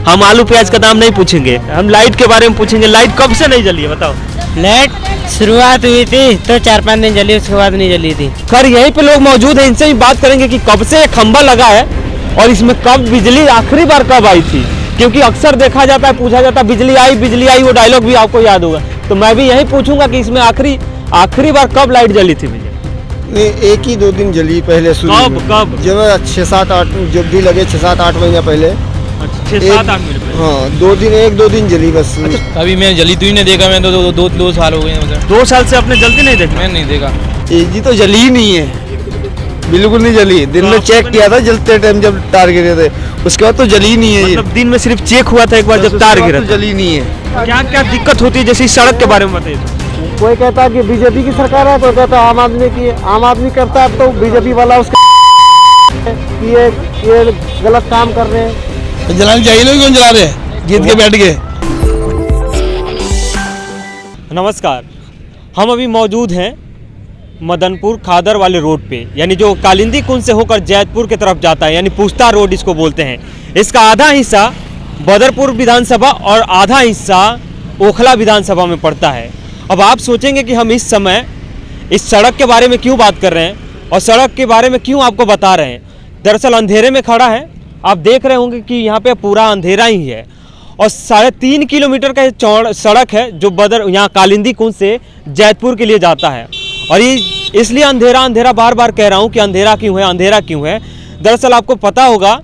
हम आलू प्याज का दाम नहीं पूछेंगे, हम लाइट के बारे में पूछेंगे। लाइट कब से नहीं जली है बताओ? लाइट शुरुआत हुई थी तो 4-5 दिन जली, उसके बाद नहीं जली थी। खैर यहीं पे लोग मौजूद हैं, इनसे भी बात करेंगे कि कब से ये खंभा लगा है और इसमें कब बिजली आखिरी बार कब आई थी, क्योंकि अक्सर देखा जाता है, पूछा जाता है बिजली आई, वो डायलॉग भी आपको याद होगा। तो मैं भी यही पूछूंगा कि इसमें आखिरी बार कब लाइट जली थी भैया? नहीं, 1 ही 2 दिन जली पहले शुरू में। कब? जब 6-7-8 जब भी लगे 6-7-8 महीना पहले। 6-7-8 महीने पहले। हाँ 1-2 दिन जली बस। कभी मैं जली तो ही नहीं देखा, मैं तो दो साल हो गए मतलब। 2 साल से आपने जलती नहीं देखी? मैं नहीं देखा। जी तो जली ही नहीं है, बिल्कुल नहीं जली। दिन में चेक किया था जलते टाइम जब तार गिरे थे, उसके बाद तो जली ही नहीं है। मतलब दिन में सिर्फ चेक हुआ था एक बार जब तार गिरा तो था। जली नहीं है। क्या क्या दिक्कत होती है, जैसे इस सड़क के बारे में बताइए तो। कोई कहता है कि बीजेपी की सरकार है, कोई कहता है आम आदमी की है। आम आदमी करता है तो बीजेपी वाला उसका ये गलत काम कर रहे हैं। जलानी चाहिए ना, क्यों जला रहे हैं जीत के बैठ के? नमस्कार, हम अभी मौजूद हैं मदनपुर खादर वाले रोड पे, यानी जो कालिंदी कुंज से होकर जैतपुर की तरफ जाता है, यानी पुस्ता रोड इसको बोलते हैं। इसका आधा हिस्सा बदरपुर विधानसभा और आधा हिस्सा ओखला विधानसभा में पड़ता है। अब आप सोचेंगे कि हम इस समय इस सड़क के बारे में क्यों बात कर रहे हैं और सड़क के बारे में क्यों आपको बता रहे हैं। दरअसल अंधेरे में खड़ा है, आप देख रहे होंगे कि यहाँ पे पूरा अंधेरा ही है और 3.5 किलोमीटर का चौड़ सड़क है जो यहाँ कालिंदी कुंज से जैतपुर के लिए जाता है। और ये इसलिए अंधेरा बार बार कह रहा हूँ कि अंधेरा क्यों है। दरअसल आपको पता होगा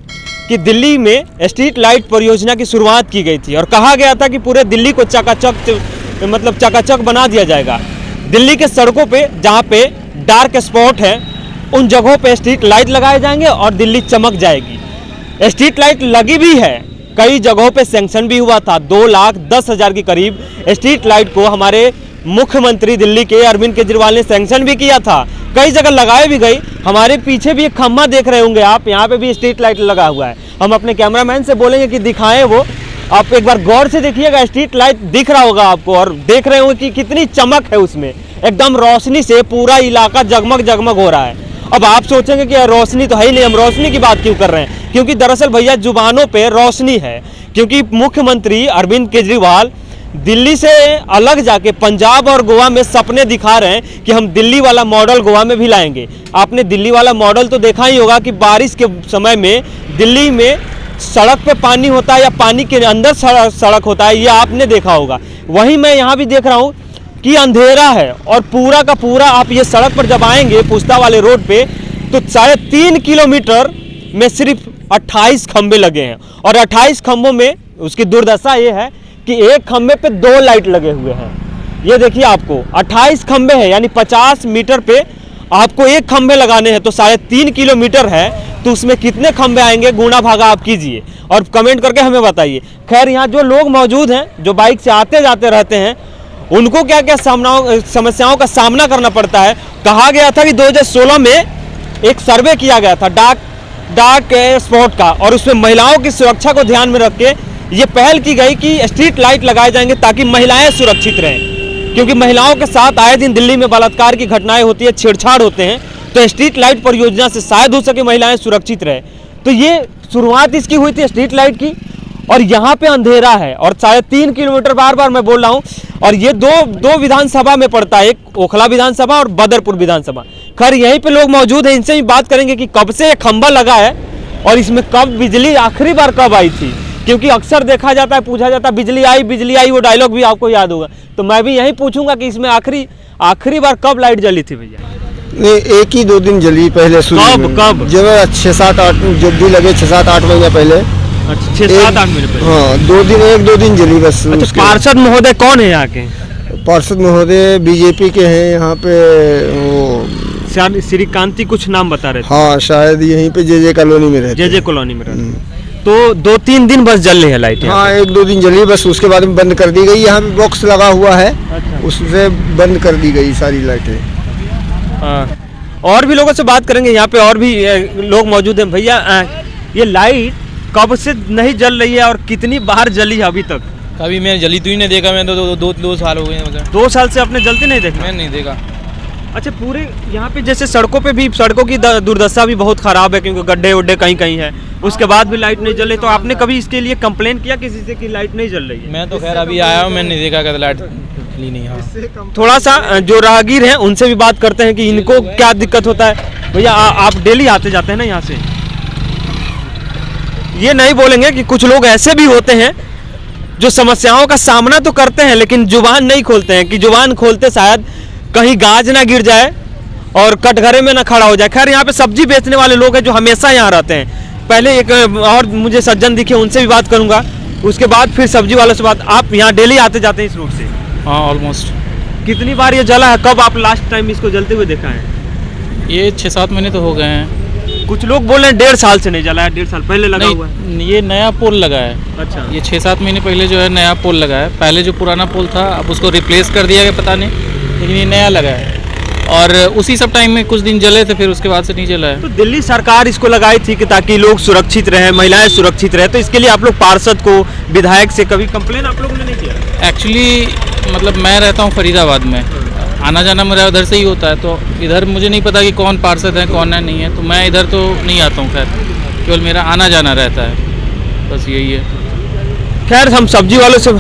कि दिल्ली में स्ट्रीट लाइट परियोजना की शुरुआत की गई थी और कहा गया था कि पूरे दिल्ली को चकाचक बना दिया जाएगा। दिल्ली के सड़कों पे जहाँ पे डार्क स्पॉट है उन जगहों पे स्ट्रीट लाइट लगाए जाएंगे और दिल्ली चमक जाएगी। स्ट्रीट लाइट लगी भी है, कई जगहों पे सैंक्शन भी हुआ था। 2,10,000 के करीब स्ट्रीट लाइट को हमारे मुख्यमंत्री दिल्ली के अरविंद केजरीवाल ने सैंक्शन भी किया था, कई जगह लगाए भी गई। हमारे पीछे भी एक खम्भा देख रहे होंगे आप, यहाँ पे भी स्ट्रीट लाइट लगा हुआ है। हम अपने कैमरामैन से बोलेंगे कि दिखाएं वो, आप एक बार गौर से देखिएगा, स्ट्रीट लाइट दिख रहा होगा आपको और देख रहे होंगे कि कितनी चमक है उसमें, एकदम रोशनी से पूरा इलाका जगमग हो रहा है। अब आप सोचेंगे कि रोशनी तो है ही नहीं, हम रोशनी की बात क्यों कर रहे हैं, क्योंकि दरअसल भैया जुबानों पे रोशनी है, क्योंकि मुख्यमंत्री अरविंद केजरीवाल दिल्ली से अलग जाके पंजाब और गोवा में सपने दिखा रहे हैं कि हम दिल्ली वाला मॉडल गोवा में भी लाएंगे। आपने दिल्ली वाला मॉडल तो देखा ही होगा कि बारिश के समय में दिल्ली में सड़क पे पानी होता है या पानी के अंदर सड़क होता है, ये आपने देखा होगा। वहीं मैं यहाँ भी देख रहा हूँ कि अंधेरा है और पूरा का पूरा आप ये सड़क पर जब आएंगे पुस्ता वाले रोड पे तो 3.5 किलोमीटर में सिर्फ 28 खंबे लगे हैं और 28 खंभों में उसकी दुर्दशा ये है कि एक खंबे पे 2 लाइट लगे हुए हैं। ये देखिए आपको 28 खंबे हैं, यानी 50 मीटर पे आपको एक खंबे लगाने हैं, तो 3.5 किलोमीटर है तो उसमें कितने खंबे आएंगे, गुणा भागा आप कीजिए और कमेंट करके हमें बताइए। खैर यहाँ जो लोग मौजूद हैं जो बाइक से आते जाते रहते हैं उनको क्या क्या समस्याओं का सामना करना पड़ता है। कहा गया था कि 2016 में एक सर्वे किया गया था डार्क स्पॉट का और उसमें महिलाओं की सुरक्षा को ध्यान में रख के ये पहल की गई कि स्ट्रीट लाइट लगाए जाएंगे ताकि महिलाएं सुरक्षित रहें, क्योंकि महिलाओं के साथ आए दिन दिल्ली में बलात्कार की घटनाएं होती है, छेड़छाड़ होते हैं, तो स्ट्रीट लाइट परियोजना से शायद हो सके महिलाएं सुरक्षित रहे। तो ये शुरुआत इसकी हुई थी स्ट्रीट लाइट की और यहाँ पे अंधेरा है और 3.5 किलोमीटर बार मैं बोल रहा हूँ और ये दो विधानसभा में पड़ता है, एक ओखला विधानसभा और बदरपुर विधानसभा। खैर यहीं पे लोग मौजूद हैं, इनसे भी बात करेंगे कि कब से ये खंभा लगा है और इसमें कब बिजली आखिरी बार कब आई थी, क्योंकि अक्सर देखा जाता है, पूछा जाता है बिजली आई, वो डायलॉग भी आपको याद होगा। तो मैं भी यही पूछूंगा कि इसमें आखिरी बार कब लाइट जली थी भैया? नहीं 1 ही 2 दिन जली पहले शुरू में। कब? जब 6-7-8 जब भी लगे 6-7-8 महीना पहले। अच्छा 6-7-8 महीने पहले। हाँ 1-2 दिन जली बस। अच्छा पार्षद महोदय कौन है यहाँ के? पार्षद महोदय बीजेपी के हैं यहाँ पे, वो श्रीकांती कुछ नाम बता रहे थे। हाँ शायद यहीं पे जे कॉलोनी में रहते। जे कॉलोनी में रहते। तो 2-3 दिन बस जल रही है लाइट? हाँ 1-2 दिन जली बस, उसके बाद में बंद कर दी गई। यहाँ पे बॉक्स लगा हुआ है। अच्छा। उससे बंद कर दी गई सारी लाइटें। हाँ और भी लोगों से बात करेंगे, यहाँ पे और भी लोग मौजूद हैं। भैया ये लाइट कब से नहीं जल रही है और कितनी बार जली है अभी तक? कभी मैं जली तो ही नहीं देखा, मैं तो दो साल हो गए मतलब। 2 साल से आपने जलती नहीं देखी? मैं नहीं देखा। अच्छा पूरे यहाँ पे जैसे सड़कों पे भी, सड़कों की दुर्दशा भी बहुत ख़राब है क्योंकि गड्ढे उड्ढे कहीं है उसके बाद भी लाइट नहीं जल रही, तो आपने कभी इसके लिए कंप्लेन किया किसी से कि लाइट नहीं जल रही है? मैं तो खैर अभी आया हूँ, मैंने नहीं देखा कि लाइट ली नहीं। हाँ, थोड़ा सा जो राहगीर हैं उनसे भी बात करते हैं कि इनको क्या दिक्कत होता है। भैया आप डेली आते जाते हैं ना यहाँ से? ये नहीं बोलेंगे कि कुछ लोग ऐसे भी होते हैं जो समस्याओं का सामना तो करते हैं लेकिन जुबान नहीं खोलते हैं, कि जुबान खोलते शायद कहीं गाज ना गिर जाए और कटघरे में ना खड़ा हो जाए। खैर यहाँ पे सब्जी बेचने वाले लोग हैं जो हमेशा यहाँ रहते हैं। पहले एक और मुझे सज्जन दिखे, उनसे भी बात करूंगा, उसके बाद फिर सब्जी वालों से बात। आप यहाँ डेली आते जाते हैं इस रूट से? हाँ ऑलमोस्ट। कितनी बार ये जला है? कब आप लास्ट टाइम इसको जलते हुए देखा है? ये 6-7 महीने तो हो गए हैं। कुछ लोग बोल रहे हैं 1.5 साल से नहीं जला है, 1.5 साल पहले लगा हुआ है। नहीं, ये नया पोल लगा है। अच्छा, ये 6-7 महीने पहले जो है नया पोल लगा है। पहले जो पुराना पोल था अब उसको रिप्लेस कर दिया गया, पता नहीं, लेकिन ये नया लगा है। और उसी सब टाइम में कुछ दिन जले थे, फिर उसके बाद से नहीं जला है। तो दिल्ली सरकार इसको लगाई थी कि ताकि लोग सुरक्षित रहे, महिलाएं सुरक्षित रहे, तो इसके लिए आप लोग पार्षद को, विधायक से कभी कंप्लेन आप लोगों ने नहीं किया? एक्चुअली मतलब मैं रहता हूँ फरीदाबाद में, आना जाना मेरा उधर से ही होता है, तो इधर मुझे नहीं पता कि कौन पार्षद है कौन है नहीं है, तो मैं इधर तो नहीं आता हूँ। खैर केवल मेरा आना जाना रहता है, बस यही है। खैर हम सब्जी वालों से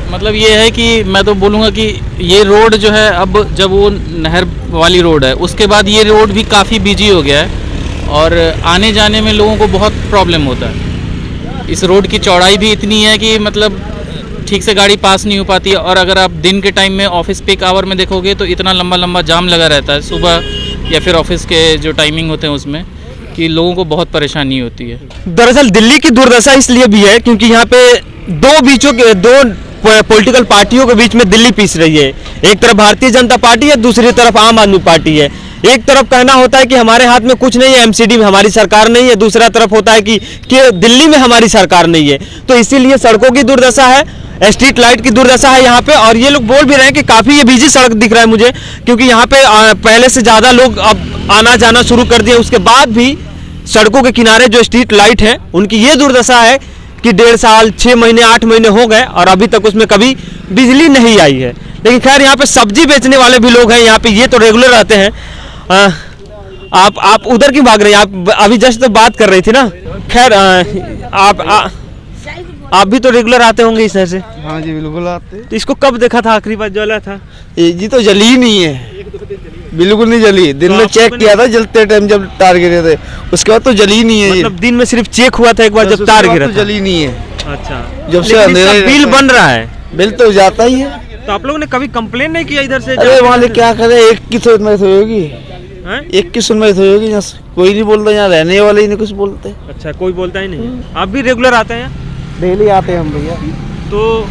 मतलब ये है कि मैं तो बोलूँगा कि ये रोड जो है, अब जब वो नहर वाली रोड है उसके बाद ये रोड भी काफ़ी बिजी हो गया है और आने जाने में लोगों को बहुत प्रॉब्लम होता है। इस रोड की चौड़ाई भी इतनी है कि मतलब ठीक से गाड़ी पास नहीं हो पाती है, और अगर आप दिन के टाइम में ऑफिस पीक आवर में देखोगे तो इतना लंबा लंबा जाम लगा रहता है सुबह या फिर ऑफिस के जो टाइमिंग होते हैं उसमें, कि लोगों को बहुत परेशानी होती है। दरअसल दिल्ली की दुर्दशा इसलिए भी है क्योंकि यहाँ पे दो पॉलिटिकल पार्टियों के बीच में दिल्ली पीस रही है। एक तरफ भारतीय जनता पार्टी है, दूसरी तरफ आम आदमी पार्टी है। एक तरफ कहना होता है कि हमारे हाथ में कुछ नहीं है, एमसीडी में हमारी सरकार नहीं है, दूसरा तरफ होता है कि दिल्ली में हमारी सरकार नहीं है। तो इसीलिए सड़कों की दुर्दशा है, स्ट्रीट लाइट की दुर्दशा है यहाँ पे। और ये लोग बोल भी रहे हैं कि काफ़ी ये बिजी सड़क दिख रहा है मुझे, क्योंकि यहाँ पे पहले से ज़्यादा लोग अब आना जाना शुरू कर दिए। उसके बाद भी सड़कों के किनारे जो स्ट्रीट लाइट है उनकी ये दुर्दशा है कि 1.5 साल, 6 महीने, 8 महीने हो गए और अभी तक उसमें कभी बिजली नहीं आई है। लेकिन खैर यहाँ पे सब्जी बेचने वाले भी लोग हैं यहाँ पे, ये तो रेगुलर आते हैं। आप उधर क्यों भाग रहे हैं? आप अभी जस्ट तो बात कर रही थी ना। खैर आप भी तो रेगुलर आते होंगे इस तरह से? हाँ जी बिल्कुल आते। तो इसको कब देखा था आखिरी बार जला था? जी तो जली ही नहीं है, बिल्कुल नहीं जली। दिन में चेक किया था जलते टाइम जब तार गिरे थे, उसके बाद तो जली ही नहीं है। मतलब दिन में सिर्फ चेक हुआ था एक बार जब तार गिरा था? जली नहीं है। अच्छा, जब से अंधेरा बिल बन रहा है। बिल तो जाता ही है। तो आप लोगों ने कभी कंप्लेन नहीं किया इधर से? अरे वाले क्या करे, एक की सुनवाई तो होगी, एक की सुनवाई तो होगी। यहाँ कोई नहीं बोलता, यहाँ रहने वाले ही नहीं कुछ बोलते। अच्छा, कोई बोलता ही नहीं। आप भी रेगुलर आते हैं? डेली आते हैं हम भैया। तो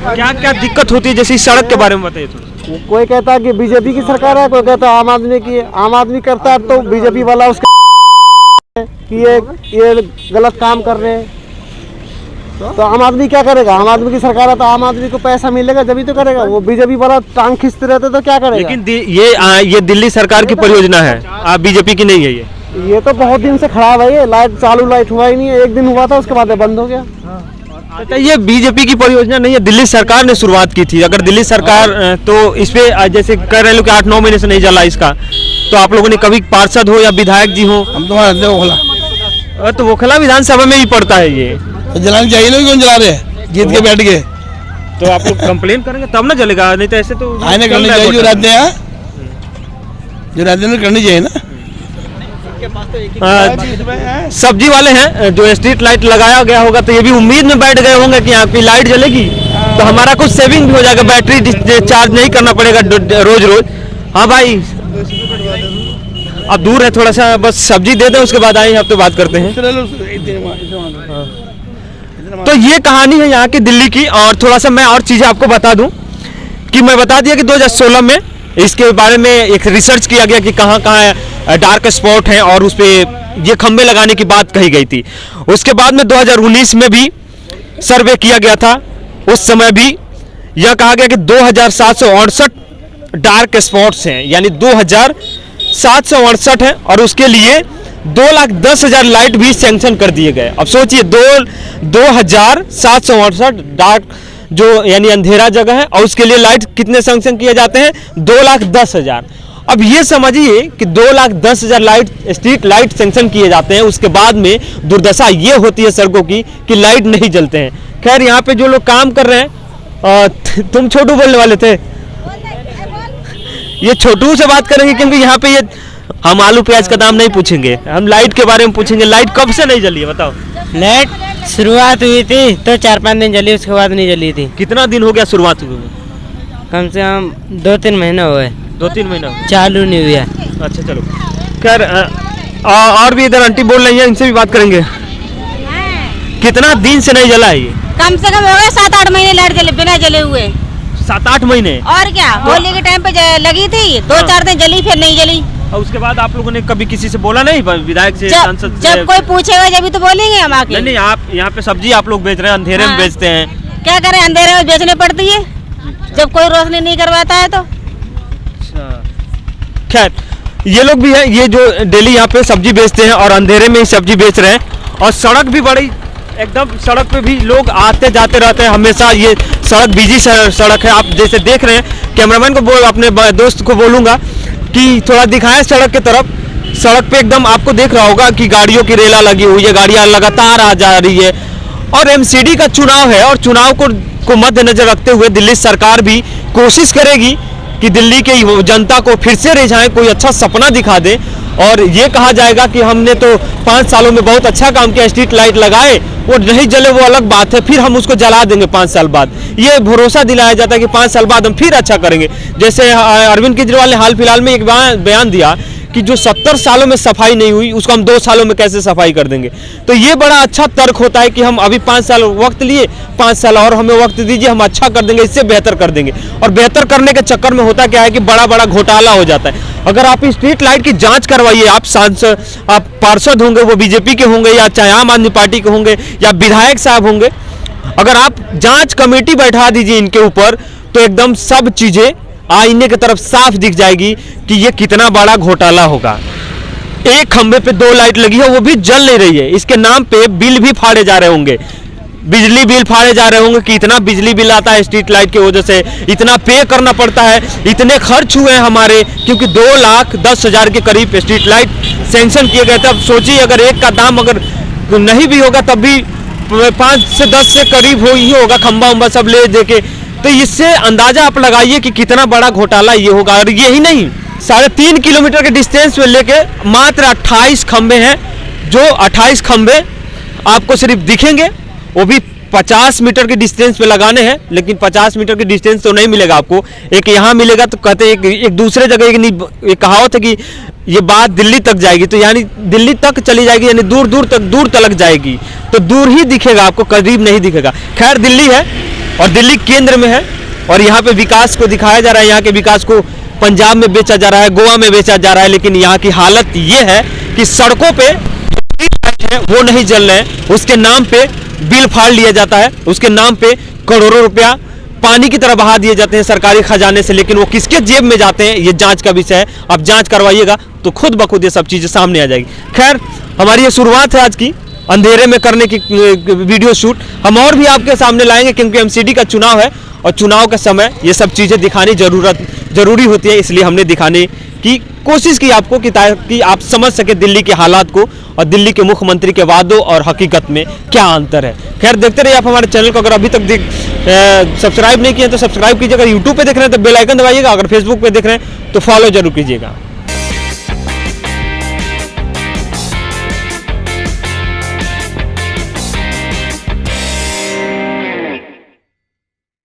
क्या क्या दिक्कत होती है, जैसे इस सड़क के बारे में बताइए थोड़ा। कोई कहता है कि बीजेपी की सरकार है, कोई कहता है आम आदमी की है। आम आदमी करता है तो बीजेपी वाला उसका कि ये गलत काम कर रहे हैं, तो आम आदमी क्या करेगा? आम आदमी की सरकार है तो आम आदमी को पैसा मिलेगा जब ही तो करेगा। वो बीजेपी वाला टांग खींचते रहते तो क्या करेगा? लेकिन ये दिल्ली सरकार की परियोजना है, आप बीजेपी की नहीं है। ये तो बहुत दिन से खराब है, ये लाइट चालू लाइट हुआ ही नहीं है। एक दिन हुआ था, उसके बाद बंद हो गया। अच्छा, ये बीजेपी की परियोजना नहीं है, दिल्ली सरकार ने शुरुआत की थी। अगर दिल्ली सरकार तो इस पे जैसे कह रहे लोग कि 8-9 महीने से नहीं जला इसका, तो आप लोगों ने कभी पार्षद हो या विधायक जी हो? हम तो ओखला, तो ओखला विधानसभा में ही पड़ता है ये, तो जलानी चाहिए ना, क्यों जला रहे हैं जीत के बैठ के? तो आप लोग कंप्लेन करेंगे तब ना जलेगा, नहीं तो ऐसे तो आने करनी चाहिए। जो रहते हैं जो रहते हैं करनी चाहिए ना। सब्जी वाले हैं जो स्ट्रीट लाइट लगाया गया होगा तो ये भी उम्मीद में बैठ गए होंगे कि यहाँ की लाइट जलेगी तो हमारा कुछ सेविंग भी हो जाएगा, बैटरी चार्ज नहीं करना पड़ेगा रोज रोज। हाँ भाई, अब दूर है थोड़ा सा, बस सब्जी दे दें उसके बाद आए आप तो बात करते हैं। तो ये कहानी है यहाँ की दिल्ली की। और थोड़ा सा मैं और चीज़ें आपको बता दूं कि मैं बता दिया कि 2016 में इसके बारे में एक रिसर्च किया गया कि कहाँ कहाँ डार्क स्पॉट हैं और उस पर ये खंबे लगाने की बात कही गई थी। उसके बाद में 2019 में भी सर्वे किया गया था, उस समय भी यह कहा गया कि 2768 डार्क स्पॉट्स हैं, यानी 2768 हैं और उसके लिए 2,10,000 लाइट भी सैंक्शन कर दिए गए। अब सोचिए 2768 डार्क जो यानी अंधेरा जगह है और उसके लिए लाइट कितने सैंक्शन किए जाते हैं? 2,10,000। अब ये समझिए कि 2,10,000 लाइट स्ट्रीट लाइट सेंक्शन किए जाते हैं, उसके बाद में दुर्दशा ये होती है सड़कों की कि लाइट नहीं जलते हैं। खैर यहाँ पे जो लोग काम कर रहे हैं, तुम छोटू बोलने वाले थे, ये छोटू से बात करेंगे क्योंकि यहाँ पे ये हम आलू प्याज का दाम नहीं पूछेंगे, हम लाइट के बारे में पूछेंगे। लाइट कब से नहीं जली है बताओ? लाइट शुरुआत हुई थी तो 4-5 दिन जली, उसके बाद नहीं जली थी। कितना दिन हो गया शुरुआत हुई? कम से कम 2-3 महीने हुए। 2-3 महीना हुआ। चालू नहीं हुआ। अच्छा चलो, खैर और भी इधर आंटी बोल रही है, इनसे भी बात करेंगे। कितना दिन से नहीं जला है ये? कम से कम हो गए 7-8 महीने लाइट जले बिना जले हुए। 7-8 महीने? और क्या, होली के टाइम पे लगी थी, 2-4 दिन जली, फिर नहीं जली। और उसके बाद आप लोगों ने कभी किसी से बोला नहीं, विधायक से, सांसद से? जब कोई पूछेगा जब तो बोलेंगे हम आके। नहीं, आप यहाँ पे सब्जी आप लोग बेच रहे हैं, अंधेरे में बेचते हैं। क्या करें, अंधेरे में बेचने पड़ती है जब कोई रोशनी नहीं करवाता है तो। खैर ये लोग भी हैं, ये जो डेली यहाँ पे सब्जी बेचते हैं और अंधेरे में ही सब्जी बेच रहे हैं। और सड़क भी बड़ी एकदम, सड़क पे भी लोग आते जाते रहते हैं हमेशा। ये सड़क बिजी सड़क है, आप जैसे देख रहे हैं। कैमरामैन को अपने दोस्त को बोलूँगा कि थोड़ा दिखाएं सड़क की तरफ। सड़क पे एकदम आपको देख रहा होगा कि गाड़ियों की रेला लगी हुई है, गाड़ियाँ लगातार आ जा रही है। और एमसीडी का चुनाव है और चुनाव को मद्देनजर रखते हुए दिल्ली सरकार भी कोशिश करेगी कि दिल्ली के जनता को फिर से रिझाएं, कोई अच्छा सपना दिखा दे। और ये कहा जाएगा कि हमने तो 5 सालों में बहुत अच्छा काम किया, स्ट्रीट लाइट लगाए, वो नहीं जले वो अलग बात है, फिर हम उसको जला देंगे 5 साल बाद। ये भरोसा दिलाया जाता है कि 5 साल बाद हम फिर अच्छा करेंगे। जैसे अरविंद केजरीवाल ने हाल फिलहाल में एक बयान दिया कि जो 70 सालों में सफाई नहीं हुई उसको हम 2 सालों में कैसे सफाई कर देंगे। तो ये बड़ा अच्छा तर्क होता है कि हम अभी 5 साल वक्त लिए, 5 साल और हमें वक्त दीजिए, हम अच्छा कर देंगे, इससे बेहतर कर देंगे। और बेहतर करने के चक्कर में होता क्या है कि बड़ा बड़ा घोटाला हो जाता है। अगर आप स्ट्रीट लाइट की जांच करवाइए, आप सांसद, आप पार्षद होंगे, वो बीजेपी के होंगे या चाहे आम आदमी पार्टी के होंगे या विधायक साहब होंगे, अगर आप जांच कमेटी बैठा दीजिए इनके ऊपर, तो एकदम सब चीजें आईने की तरफ साफ दिख जाएगी कि ये कितना बड़ा घोटाला होगा। एक खंबे पे 2 लाइट लगी है, वो भी जल नहीं रही है। इसके नाम पे बिल भी फाड़े जा रहे होंगे, बिजली बिल फाड़े जा रहे होंगे कि इतना बिजली बिल आता है स्ट्रीट लाइट की वजह से, इतना पे करना पड़ता है, इतने खर्च हुए हैं हमारे, क्योंकि 2,10,000 के करीब स्ट्रीट लाइट सैंक्शन किए गए थे। अब सोचिए अगर एक का दाम अगर नहीं भी होगा तब भी 5 से 10 से करीब हो ही होगा, खंबा उम्बा सब ले दे के। तो इससे अंदाजा आप लगाइए कि कितना बड़ा घोटाला ये होगा। और यही नहीं, 3.5 किलोमीटर के डिस्टेंस में लेके मात्र 28 खंबे हैं, जो 28 खंबे आपको सिर्फ दिखेंगे, वो भी 50 मीटर के डिस्टेंस पे लगाने हैं। लेकिन 50 मीटर के डिस्टेंस तो नहीं मिलेगा आपको, एक यहाँ मिलेगा तो कहते एक दूसरे जगह एक कहावत है कि ये बात दिल्ली तक जाएगी, तो यानी दिल्ली तक चली जाएगी, यानी दूर तक जाएगी, तो दूर ही दिखेगा आपको, करीब नहीं दिखेगा। खैर दिल्ली है और दिल्ली केंद्र में है और यहाँ पे विकास को दिखाया जा रहा है, यहाँ के विकास को पंजाब में बेचा जा रहा है, गोवा में बेचा जा रहा है। लेकिन यहाँ की हालत ये है कि सड़कों पे है वो नहीं जल रहे हैं, उसके नाम पे बिल फाड़ लिया जाता है, उसके नाम पे करोड़ों रुपया पानी की तरह बहा दिए जाते हैं सरकारी खजाने से। लेकिन वो किसके जेब में जाते हैं ये जांच का विषय है। आप जांच करवाइएगा तो खुद ब खुद ये सब चीजें सामने आ जाएगी। खैर हमारी ये शुरुआत है आज की अंधेरे में करने की वीडियो शूट। हम और भी आपके सामने लाएंगे क्योंकि एमसीडी का चुनाव है और चुनाव के समय ये सब चीजें दिखानी जरूरी होती है, इसलिए हमने दिखाने की कोशिश की आपको कि आप समझ सके दिल्ली के हालात को और दिल्ली के मुख्यमंत्री के वादों और हकीकत में क्या अंतर है। खैर देखते रहिए आप हमारे चैनल को। अगर अभी तक सब्सक्राइब नहीं किए तो सब्सक्राइब कीजिएगा, यूट्यूब पे देख रहे हैं तो बेल आइकन दबाइएगा, अगर फेसबुक पे देख रहे हैं तो फॉलो जरूर कीजिएगा।